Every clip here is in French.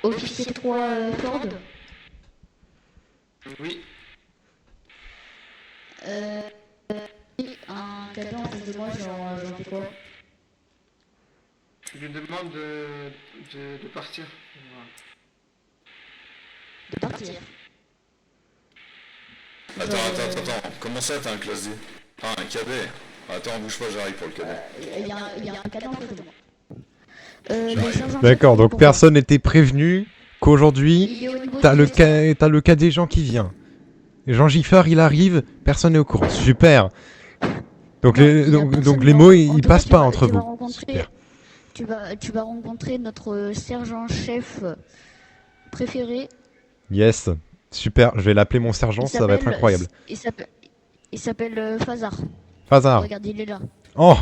Officier 3 Ford. Oui. Et un cadeau en face de moi, j'en fais quoi? Je lui demande de partir. Voilà. De partir. Attends, comment ça t'as un classe D? Ah, un cadet. Attends, bouge pas, j'arrive pour le cadet. Il y a un cadeau en face de moi. D'accord, donc personne n'était prévenu qu'aujourd'hui, t'as le cas des gens qui vient. Jean Giffard, il arrive, personne n'est au courant. Super. Donc les mots, ils passent pas entre vous. Super. Tu vas rencontrer notre sergent-chef préféré. Yes. Super, je vais l'appeler mon sergent, ça va être incroyable. Il s'appelle Fazar. Fazar. Regarde, il est là. Oh,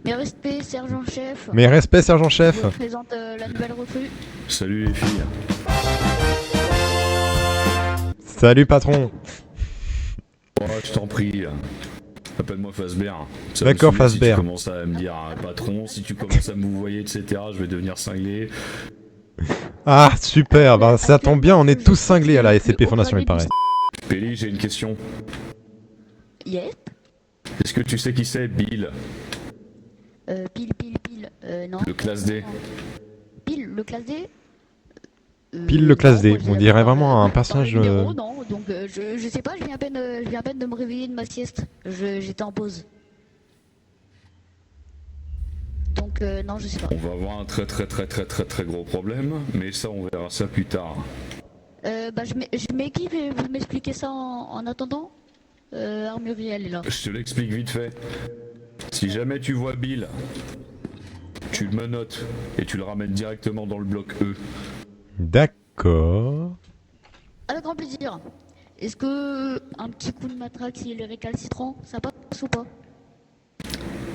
Mes respects, sergent-chef. mes respects, sergent-chef. Je vous présente la nouvelle recrue. Salut les filles. Salut, patron. Oh, je t'en prie. Appelle-moi Fazbear. D'accord, Si Fazbear. tu commences à me dire patron, si tu commences à me vouvoyer, etc., je vais devenir cinglé. Ah, super. Ben, ça tombe bien, on est tous cinglés à la SCP Fondation, il paraît. Péli, j'ai une question. Yes. Est-ce que tu sais qui c'est, Bill? Pile. Non. Le classe D. Pile, le classe D. Pile le classe D. moi, je On l'avais dirait pas vraiment un dans personnage. le numéro, non, donc je sais pas, je viens à peine de me réveiller de ma sieste. J'étais en pause. Donc non, je sais pas. On va avoir un très gros problème, mais ça on verra ça plus tard. Je m'équipe et vous m'expliquez ça en attendant. Armurerie, elle est là. Je te l'explique vite fait. Si jamais tu vois Bill, tu le menottes et tu le ramènes directement dans le bloc E. D'accord. Avec grand plaisir. Est-ce que un petit coup de matraque s'il est récalcitrant, ça passe ou pas?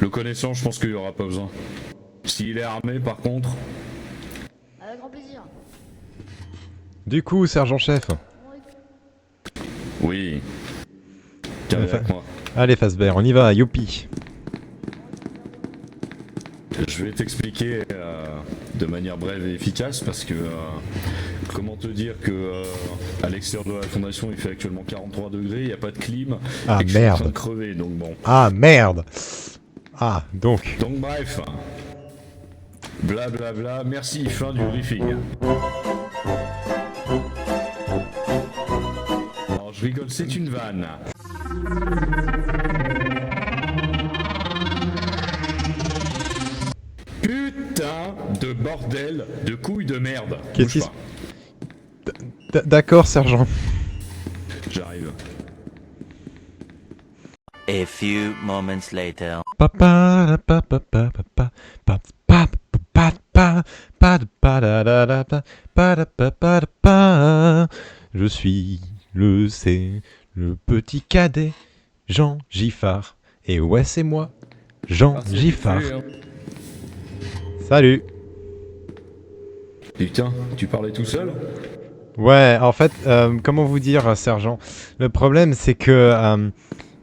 Le connaissant, je pense qu'il n'y aura pas besoin. S'il est armé, par contre, Avec grand plaisir. Du coup, sergent-chef. oui. Viens avec moi. Allez, Fazbear, on y va, youpi. Je vais t'expliquer de manière brève et efficace parce que comment te dire que à l'extérieur de la fondation il fait actuellement 43 degrés, il n'y a pas de clim Ah, et que je suis en train merde. de crever donc bon. Ah, merde. Ah, donc. Donc bref. Blablabla, merci, fin du briefing. Alors je rigole, c'est une vanne. Putain de bordel de couilles de merde. Qu'est-ce Bouge qui pas. D'accord, sergent. J'arrive. A few moments later. Papa, papa, papa, papa, papa, papa, papa, papa, papa. Je suis le petit cadet, Jean Giffard. Et ouais, c'est moi, Jean Giffard. Salut. Putain, tu parlais tout seul? Ouais, en fait, comment vous dire, sergent? Le problème, c'est que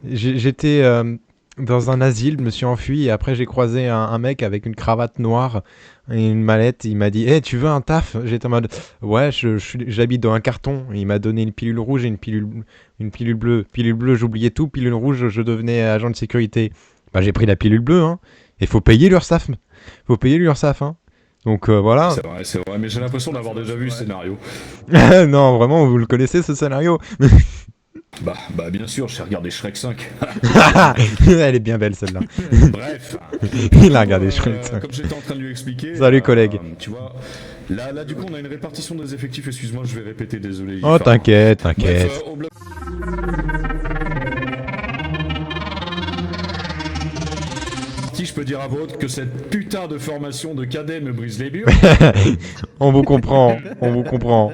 j'étais dans un asile, je me suis enfui et après j'ai croisé un mec avec une cravate noire et une mallette. Il m'a dit, hey, tu veux un taf? J'étais en mode, ouais, j'habite dans un carton. Il m'a donné une pilule rouge et une pilule bleue. Pilule bleue, j'oubliais tout. Pilule rouge, je devenais agent de sécurité. Bah, j'ai pris la pilule bleue, hein. Et faut payer l'URSSAF. Faut payer l'URSSAF, hein. Donc voilà. C'est vrai, mais j'ai l'impression d'avoir déjà vu le scénario. Non, vraiment, vous le connaissez ce scénario? Bah bien sûr, j'ai regardé Shrek 5. Elle est bien belle celle-là. Bref. Il a regardé Shrek 5. Comme j'étais en train de lui expliquer. Salut, collègue. Tu vois, là du coup on a une répartition des effectifs, excuse-moi, je vais répéter, désolé. Oh, t'inquiète, Bref, t'inquiète. au bloc... Je peux dire à votre que cette putain de formation de cadet me brise les murs. On vous comprend, on vous comprend.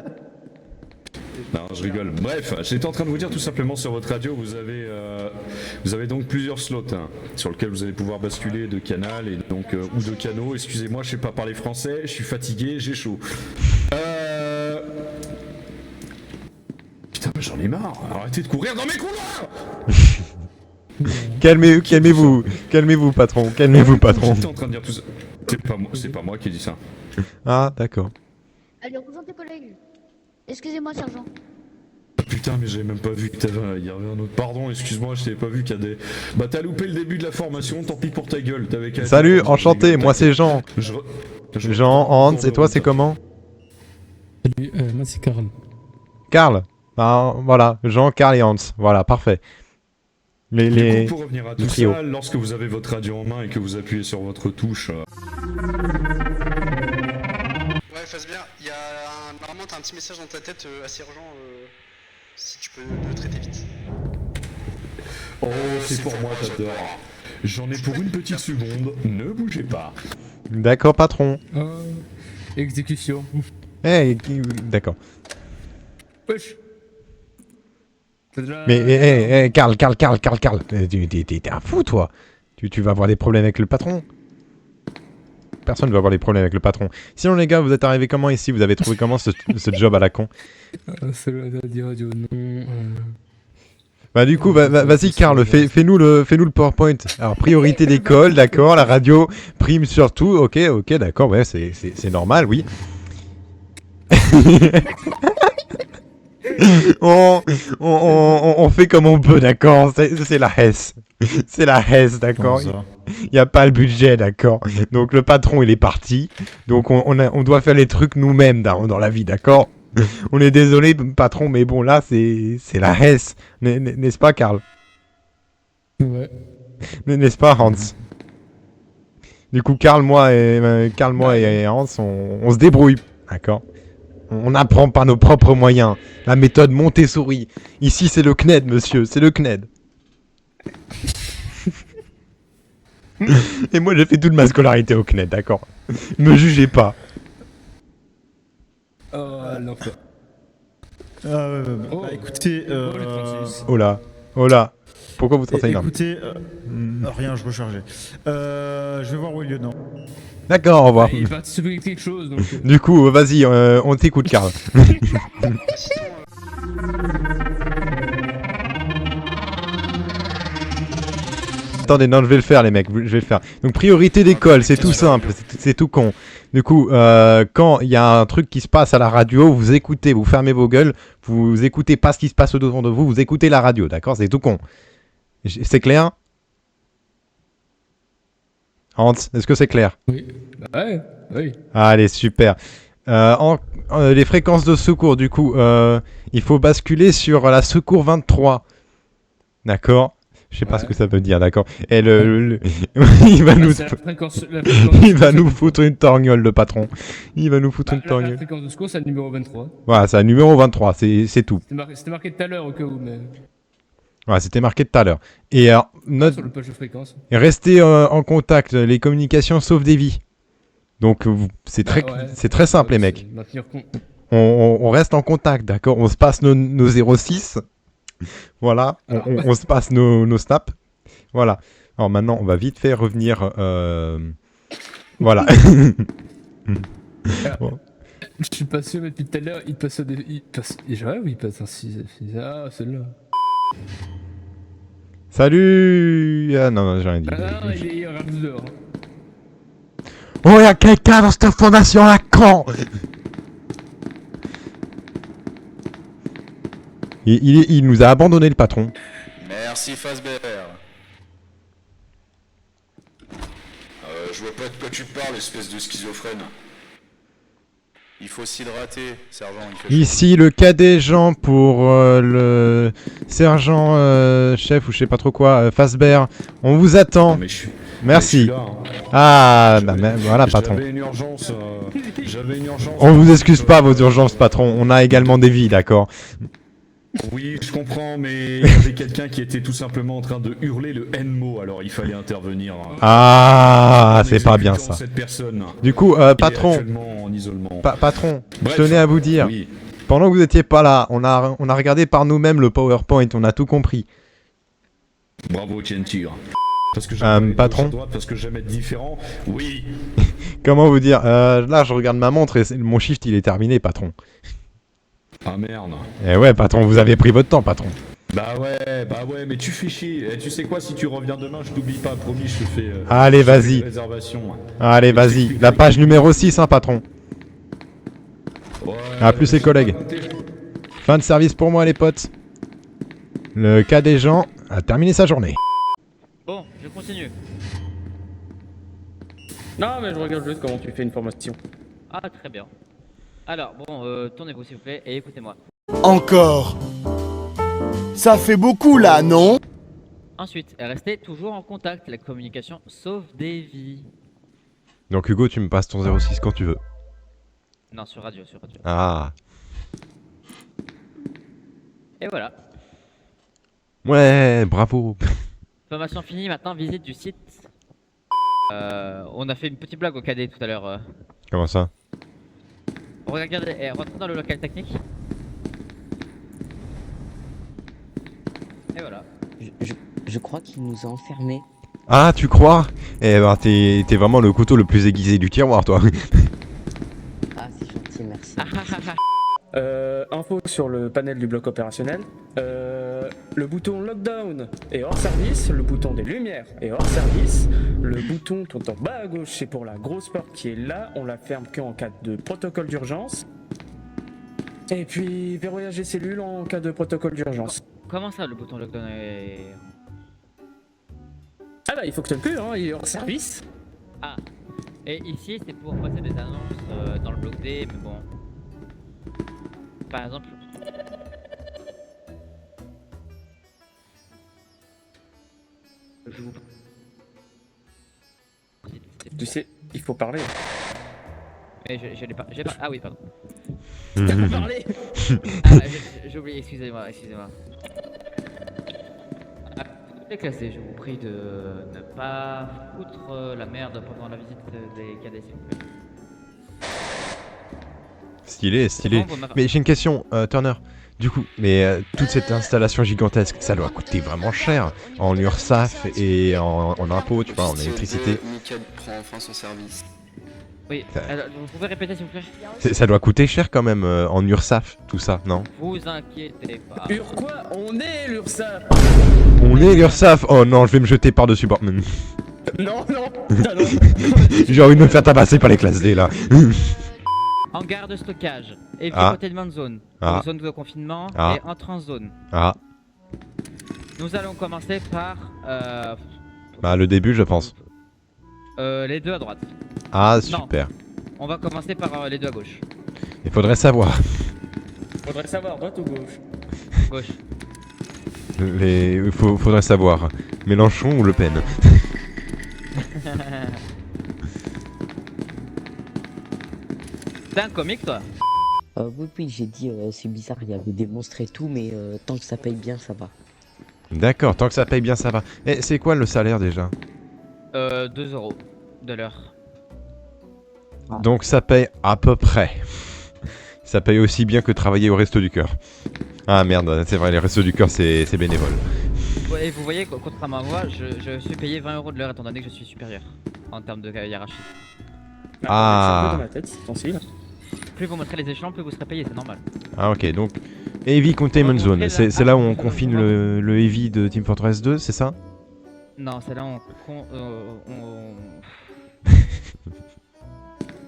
Non, je rigole. Bref, j'étais en train de vous dire tout simplement sur votre radio, vous avez donc plusieurs slots hein, sur lesquels vous allez pouvoir basculer de canal et donc ou de canaux. Excusez-moi, je sais pas parler français, je suis fatigué, j'ai chaud. Putain, mais j'en ai marre. Arrêtez de courir dans mes couloirs. Calmez-vous, patron, calmez-vous, patron. J'étais en train de dire tout ça. C'est pas moi qui ai dit ça. Ah, d'accord. Allez, rejoins tes collègues. Excusez-moi, sergent. Ah, putain, mais j'avais même pas vu que il y avait un autre. Pardon, excuse-moi, je t'avais pas vu, cadet. Bah, t'as loupé le début de la formation, tant pis pour ta gueule. T'avais qu'à. Salut, enchanté, moi c'est Jean. Jean, Hans, et toi c'est comment? Salut, moi c'est Karl. Karl. Ben, voilà, Jean, Karl et Hans. Voilà, parfait. Du coup, pour revenir à tout trio. ça, lorsque vous avez votre radio en main et que vous appuyez sur votre touche. Ouais, fasse bien. Il y a normalement t'as un petit message dans ta tête assez urgent. Si tu peux le traiter vite. Oh, c'est pour moi, t'adores. J'en ai pour une petite seconde, ne bougez pas. D'accord, patron. Exécution. Eh, d'accord. Wesh. Mais, Karl. T'es un fou, toi. Tu vas avoir des problèmes avec le patron. Personne ne va avoir des problèmes avec le patron. Sinon, les gars, vous êtes arrivés comment ici? Vous avez trouvé comment ce job à la con? C'est la radio, non. Bah du coup, vas-y Karl, fais-nous le PowerPoint. Alors, priorité d'école, d'accord, la radio prime sur tout, ok, d'accord, ouais, c'est normal, oui. on fait comme on peut, d'accord, c'est la Hesse. C'est la Hesse, d'accord. Il n'y a pas le budget, d'accord. Donc le patron, il est parti. Donc on doit faire les trucs nous-mêmes dans la vie, d'accord. On est désolé, patron, mais bon, là, c'est la Hesse. N'est-ce pas, Karl? Ouais. N'est-ce pas, Hans? Du coup, Karl, moi et Hans, on se débrouille, d'accord? On apprend par nos propres moyens. La méthode Montessori. Ici, c'est le CNED, monsieur, c'est le CNED. Et moi, j'ai fait toute ma scolarité au CNED, d'accord? Me jugez pas. Oh, l'enfer. Bah, écoutez, Oh là. Pourquoi vous tracez une arme? écoutez, rien, je rechargeais. Je vais voir où est le lieutenant. D'accord, au revoir. Il est parti soulever quelque chose, donc... Du coup, vas-y, on t'écoute, Karl. Attendez, non, je vais le faire, les mecs, je vais le faire. Donc, priorité d'école, c'est tout simple, c'est tout con. Du coup, quand il y a un truc qui se passe à la radio, vous écoutez, vous fermez vos gueules, vous écoutez pas ce qui se passe autour de vous, vous écoutez la radio, d'accord? C'est tout con. C'est clair? Hans, est-ce que c'est clair? Oui. Ouais, oui. Allez, super. Les fréquences de secours, du coup, il faut basculer sur la secours 23. D'accord? Je sais pas ce que ça veut dire, d'accord? Et il va nous... Il va nous foutre une torgnole, le patron. Il va nous foutre une La torgnole. fréquence de secours, c'est le numéro 23. Voilà, c'est le numéro 23, c'est tout. C'était marqué tout à l'heure au cas où, mais... Voilà, c'était marqué tout à l'heure. Et alors, Sur le page de fréquence. restez en contact, les communications sauvent des vies. Donc, c'est très simple, les mecs. Maintenir compte. On reste en contact, d'accord? On se passe nos 06. Voilà, on se passe nos snaps. Voilà. Alors maintenant, on va vite fait revenir. Voilà. Bon. Je suis pas sûr, mais depuis tout à l'heure, il passe des... Il passe un 6. Ah, celle-là. Salut. Ah non, j'ai rien dit. Ah non, il regarde dehors. Oh, y'a quelqu'un dans cette fondation là, con. Il nous a abandonné, le patron. Merci Fazbear. Je vois pas de quoi tu parles, espèce de schizophrène. Il faut s'hydrater, sergent. Ici le cadet Jean pour le sergent chef ou je sais pas trop quoi, Fazbear. On vous attend. Merci. Ah, bah voilà, patron. J'avais une urgence. On vous excuse pas vos urgences, patron. On a également des vies, d'accord? Oui, je comprends, mais il y avait quelqu'un qui était tout simplement en train de hurler le N-mot, alors il fallait intervenir. Ah, c'est pas bien ça. Cette personne. Du coup, patron, en isolement. patron, Bref, je tenais à vous dire, oui. pendant que vous étiez pas là, on a regardé par nous-mêmes le PowerPoint, on a tout compris. Bravo, Tienture. Parce que j'aime patron. droite, parce que j'aime être différent. Oui. Comment vous dire, là je regarde ma montre et mon shift il est terminé, patron. Ah merde. Eh ouais, patron, vous avez pris votre temps, patron. Bah ouais, mais tu fais chier. Et tu sais quoi, si tu reviens demain, je t'oublie pas, promis, je te fais. Allez, vas-y. Réservation. Allez, vas-y. La page numéro 6, hein, patron. À plus les collègues. Fin de service pour moi les potes. Le cas des gens a terminé sa journée. Bon, je continue. Non, mais je regarde juste comment tu fais une formation. Ah, très bien. Alors, bon, tournez-vous s'il vous plaît et écoutez-moi. Encore. Ça fait beaucoup là, non? Ensuite, restez toujours en contact. La communication sauve des vies. Donc Hugo, tu me passes ton 06 quand tu veux. Non, sur radio, sur radio. Ah. Et voilà. Ouais, bravo. Formation finie, maintenant visite du site. On a fait une petite blague au cadet tout à l'heure. Comment ça? Regardez, rentrez dans le local technique. Et voilà. Je crois qu'il nous a enfermés. Ah, tu crois? Eh ben, t'es vraiment le couteau le plus aiguisé du tiroir, toi. Ah, c'est gentil, merci. Info sur le panel du bloc opérationnel. Le bouton lockdown est hors service, le bouton des lumières est hors service, le bouton tout en bas à gauche c'est pour la grosse porte qui est là, on la ferme qu'en cas de protocole d'urgence. Et puis verrouillage des cellules en cas de protocole d'urgence. Comment ça, le bouton lockdown est... Ah bah il faut que tu le pues, hein, il est hors service. Ah. Et ici, c'est pour passer des annonces dans le bloc D, mais bon... Par exemple... Je vous... Tu sais, il faut parler. Mais je l'ai pas... Ah oui, pardon. Mhm. Parler. Ah, j'ai oublié, excusez-moi. Les classés, je vous prie de ne pas foutre la merde pendant la visite des cadets, s'il vous plaît. Stylé. Mais j'ai une question, Turner. Du coup, mais toute cette installation gigantesque, ça doit coûter vraiment cher en URSAF et en impôts, tu vois, en électricité. Nickel prend enfin son service. Oui, alors, vous pouvez répéter s'il vous plaît? Ça doit coûter cher quand même en URSAF, tout ça, non? Vous inquiétez pas. Quoi? On est l'URSSAF. On est l'URSAF. Oh non, je vais me jeter par-dessus bord. Non. J'ai envie de me faire tabasser par les classes D là. Hangar de stockage, éviter containment zone, zone de confinement et entrée en zone. Nous allons commencer par... Bah le début je pense. Les deux à droite. Ah super. Non. On va commencer par les deux à gauche. Il faudrait savoir. Droite ou gauche? Gauche. Faudrait savoir. Mélenchon ou Le Pen? T'es un comique toi? Oui, j'ai dit c'est bizarre, il y avait des monstres et tout, mais tant que ça paye bien, ça va. D'accord, tant que ça paye bien, ça va. Et c'est quoi le salaire déjà? 2 € de l'heure. Donc ça paye à peu près. Ça paye aussi bien que travailler au Resto du Cœur. Ah merde, c'est vrai, les Restos du Cœur c'est bénévole. Et vous voyez, contrairement à moi, je suis payé 20 € de l'heure étant donné que je suis supérieur en termes de hiérarchie. Ah. Dans ma tête, c'est facile. Plus vous montrez les échelons, plus vous serez payé, c'est normal. Ah ok, donc Heavy Containment Zone, c'est là où on confine le Heavy de Team Fortress 2, c'est ça? Non, c'est là où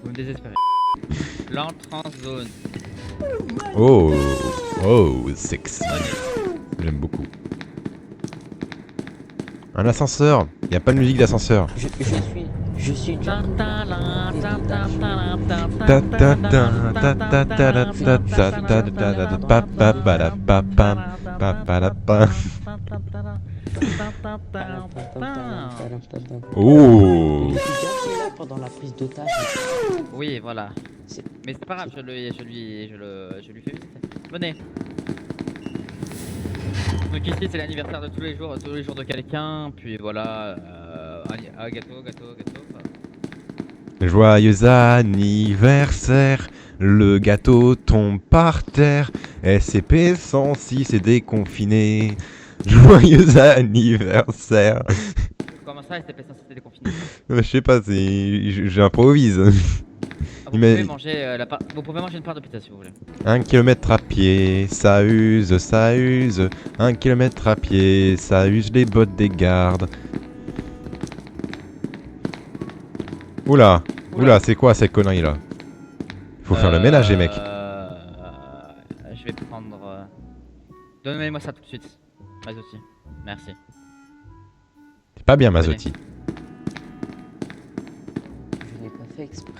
Vous me désespérez. L'entrée en zone. Oh, sexy. J'aime beaucoup. Un ascenseur. Y a pas de musique d'ascenseur. Je suis Oh. pendant la prise d'otage. Oui, voilà. Mais c'est pas grave, je lui fais visiter. Venez. Donc ici c'est l'anniversaire de tous les jours de quelqu'un, puis voilà, gâteau. Joyeux anniversaire, le gâteau tombe par terre, SCP-106 est déconfiné. Joyeux anniversaire. Comment ça, SCP-106 est déconfiné? Je sais pas, j'improvise. Vous pouvez manger vous pouvez manger une part de pizza si vous voulez. 1 km à pied, ça use. 1 km à pied, ça use les bottes des gardes. Oula, c'est quoi cette connerie là? Faut faire le ménage les mecs. vais prendre... Donnez-moi ça tout de suite. Mazotti. Merci. C'est pas bien, Mazotti. Je n'ai pas fait exprès.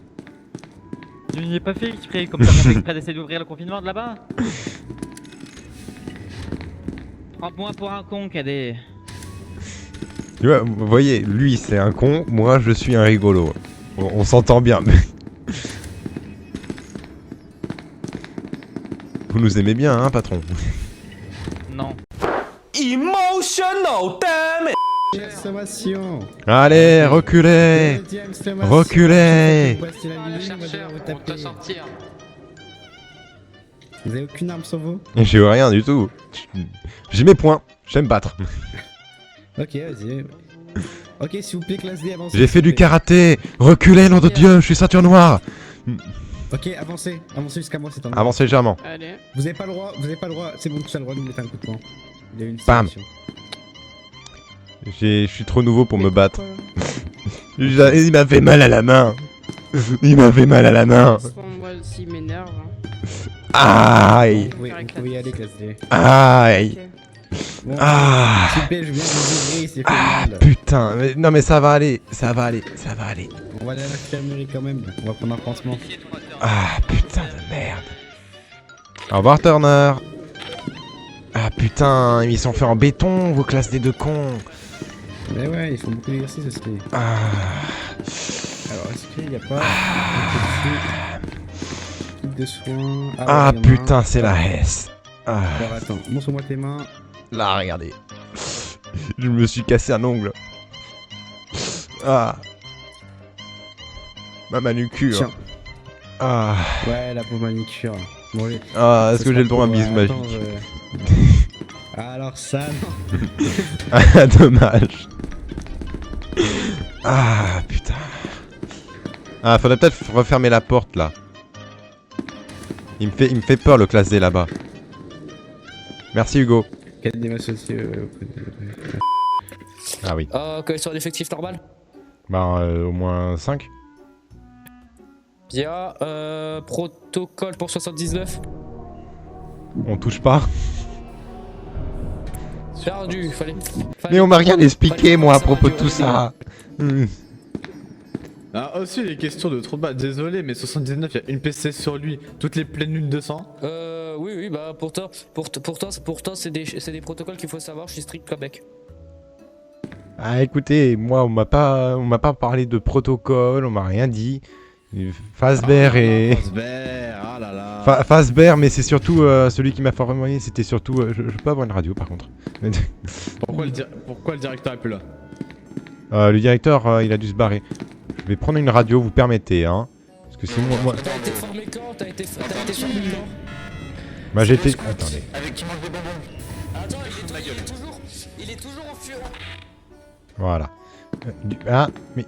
Je n'y ai pas fait exprès, comme ça, fait exprès d'essayer d'ouvrir le confinement de là-bas. Prends-moi pour un con, cadet. Tu vois, vous voyez, lui c'est un con, moi je suis un rigolo. On s'entend bien. Vous nous aimez bien, hein, patron? Non. Emotional, damn it! Exclamation. Allez, reculez! Reculez! Vous avez aucune arme sur vous? J'ai rien du tout. J'ai mes points, j'aime battre. Ok, vas-y. Ok, s'il vous plaît, classe D, avancez. J'ai fait du karaté! Reculez, nom de Dieu, je suis ceinture noire! Ok, avancez. Avancez jusqu'à moi, c'est un. Avancez légèrement. Allez. Vous avez pas le droit, c'est bon, tu as le droit de nous mettre un coup de poing. Il y a une Bam. situation. Je suis trop nouveau pour me battre. Il m'a fait mal à la main. Il m'a fait mal à la main. Moi aussi, il m'énerve. Aïe. Oui, vous pouvez y aller, classe D. Aïe. Bon, Ah. s'il vous plaît, je viens de vous ouvrir, c'est fait mal. Putain, mais, non mais ça va aller, ça va aller, ça va aller. On va aller à l'infirmerie quand même, on va prendre un pansement. Ah putain de merde. Au revoir Turner. Ah putain, ils sont faits en béton, vos classes des deux cons. Mais ouais, ils font beaucoup d'exercices aussi. Ah. Alors, est-ce qu'il n'y a pas kit de soins? Ah ouais, putain, c'est la S. Ah. Alors attends, montre-moi tes mains. Là, regardez. Je me suis cassé un ongle. Ah. Ma manucure. Tiens. Ah. Ouais, la pauvre manicure. Bon, allez. Ah, est-ce Ça que j'ai le droit à un sera bisou pour, magique Alors ça, non. Ah, dommage. Ah, putain. Ah, faudrait peut-être refermer la porte, là. Il me fait peur, le classe D, là-bas. Merci, Hugo. Quel des associés Ah oui. Quel soit l'effectif normal? Bah, au moins 5. Bien, protocole pour 79. On touche pas. Perdu, fallait... Mais on m'a rien expliqué, moi, à propos de tout ça. Ah, aussi, les questions de trop bas. Désolé, mais 79, il y a une PC sur lui. Toutes les pleines lunes de sang. Oui, bah pourtant c'est des protocoles qu'il faut savoir, je suis strict comme mec. Ah, écoutez, moi, on m'a pas parlé de protocole, on m'a rien dit. Fazbear et... Fazbear, ah là là. Fazbear, mais c'est surtout celui qui m'a formé, c'était surtout... je peux avoir une radio, par contre. Pourquoi le directeur est plus là? Le directeur, il a dû se barrer. Je vais prendre une radio, vous permettez, hein. Parce que sinon, moi... T'as été formé quand? T'as été formé quand? Bah, j'ai été... Attendez. Avec qui mange des bonbons? Attends, il est toujours au fur. Voilà. Ah, mais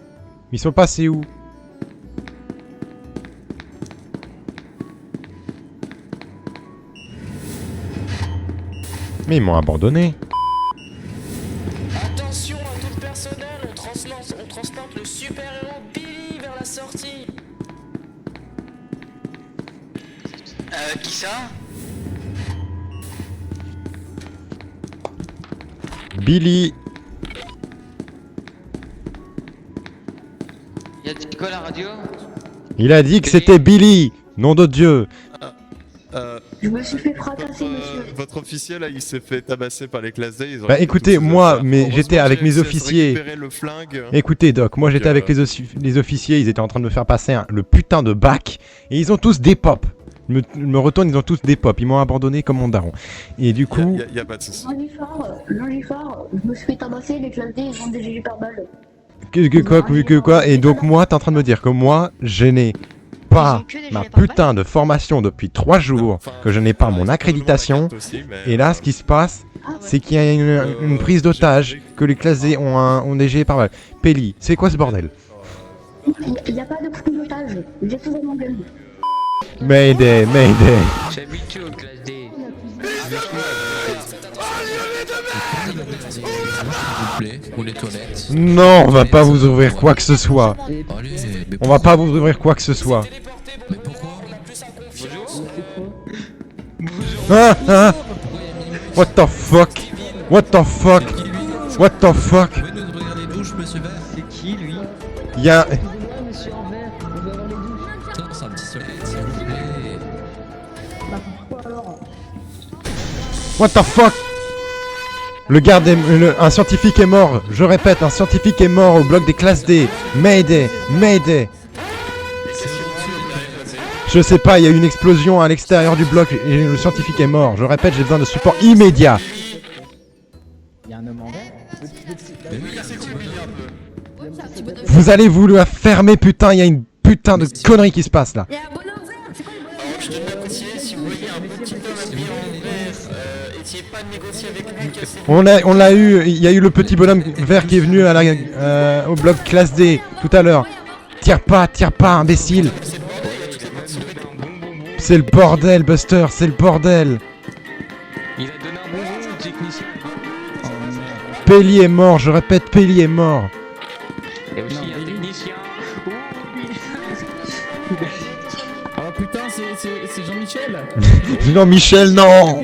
ils sont passés où? Mais ils m'ont abandonné. Attention à tout le personnel, on transporte le super-héros Billy vers la sortie. Qui ça? Billy. Y'a dit quoi la radio? Il a dit que c'était Billy. Nom de Dieu. Je me suis fait fracasser, monsieur. Votre officier là, il s'est fait tabasser par les classes D. Bah écoutez, moi, mais j'étais avec mes officiers. Écoutez Doc, moi j'étais avec les officiers, ils étaient en train de me faire passer le putain de bac. Et ils ont tous des pop. Ils me retournent, ils ont tous des pop. Ils m'ont abandonné comme mon daron. Et du coup... Y a pas de soucis. Longifar, je me suis fait tabasser, les classes D, ils ont des GG par balle. Quoi? Et donc moi, t'es en train de me dire que moi, je n'ai pas ma putain de formation depuis 3 jours, que je n'ai pas mon accréditation, et là ce qui se passe, c'est qu'il y a une prise d'otage, que les classes D ont des GG par balle. Pelli, c'est quoi ce bordel? Il n'y a pas de prise d'otage, j'ai tout dans mon gun. Mayday. J'ai habitué aux classes D. Pour les toilettes. Non, on va pas vous ouvrir quoi que ce soit. On va pas vous ouvrir quoi que ce soit. Mais pourquoi? Bonjour. Ah, ah. What the fuck? What the fuck? What the fuck? Vous pouvez nous ouvrir les douches, monsieur Vert? C'est qui lui? Y'a... Monsieur en vert, on veut avoir les douches. Non, c'est un petit soleil, s'il vous plaît. What the fuck? Le garde est... un scientifique est mort. Je répète, un scientifique est mort au bloc des classes D. Mayday, Mayday. Je sais pas, il y a eu une explosion à l'extérieur du bloc et le scientifique est mort. Je répète, j'ai besoin de support immédiat. Il y a un homme en vert. Vous allez vous la fermer, putain, il y a une putain de connerie qui se passe là. Je tenais à préciser, si vous voyez un petit homme habillé en vert, essayez pas de négocier avec lui, cassez-vous. On l'a eu, il y a eu le petit bonhomme vert qui est venu à au bloc classe D tout à l'heure. Tire pas, imbécile. C'est le bordel, Buster, c'est le bordel. Il a donné un bonbon au technicien. Pelli est mort, je répète, Pelli est mort. Et aussi un technicien. Oh putain, c'est Jean-Michel. Non, Michel, non.